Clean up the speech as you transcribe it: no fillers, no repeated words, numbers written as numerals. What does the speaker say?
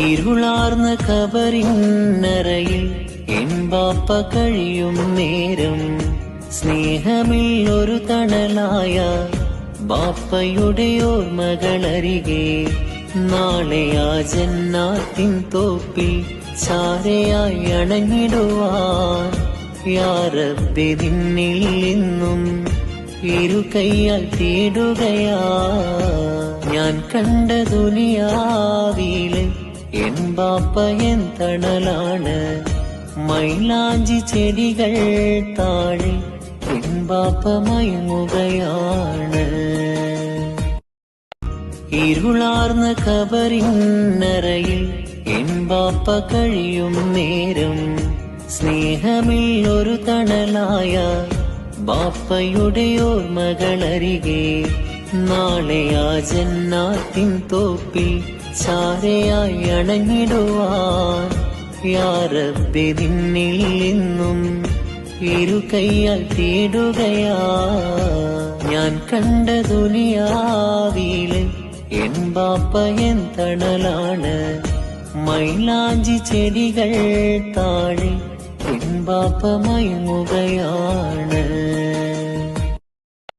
ഇരുളാർന്ന ഖബറിന്നറയിൽ N ബാപ്പ കഴിയും നേരം സ്നേഹമിൽ ഒരു തണലായ ബാപ്പയുടെ ഓർമ്മകളരികെ നാളെ ആ ജന്നാത്തിൻ തോപ്പിൽ ചാരയായി അണഞ്ഞിടുവാൻ യാ റബ്ബി നിന്നിൽ നിന്നും ഇരു കൈയാൽ തേടുകയാ ഞാൻ കണ്ട ദുനിയാവിലെ എൻ ബാപ്പ എൻ തണലാണ് മൈലാഞ്ചി ചെടികൾ താഴെ എൻ ബാപ്പ മയങ്ങുകയാണ് ഇരുളാർന്ന ഖബറിന്നറയിൽ എൻ ബാപ്പ കഴിയും നേരം സ്നേഹമിൽ ഒരു തണലായ ബാപ്പയുടെ ഓർമ്മകളരികെ നാളെ ആ ജന്നാത്തിൻ തോപ്പിൽ ചാരയായി അണഞ്ഞിടുവാൻ യാ റബ്ബി നിന്നിൽ നിന്നും ഇരു കൈയാൽ തേടുകയാ ഞാൻ കണ്ട ദുനിയാവിലെ എൻ ബാപ്പ എൻ തണലാണ് മൈലാഞ്ചി ചെടികൾ താഴെ എൻ ബാപ്പ മയങ്ങുകയാണ്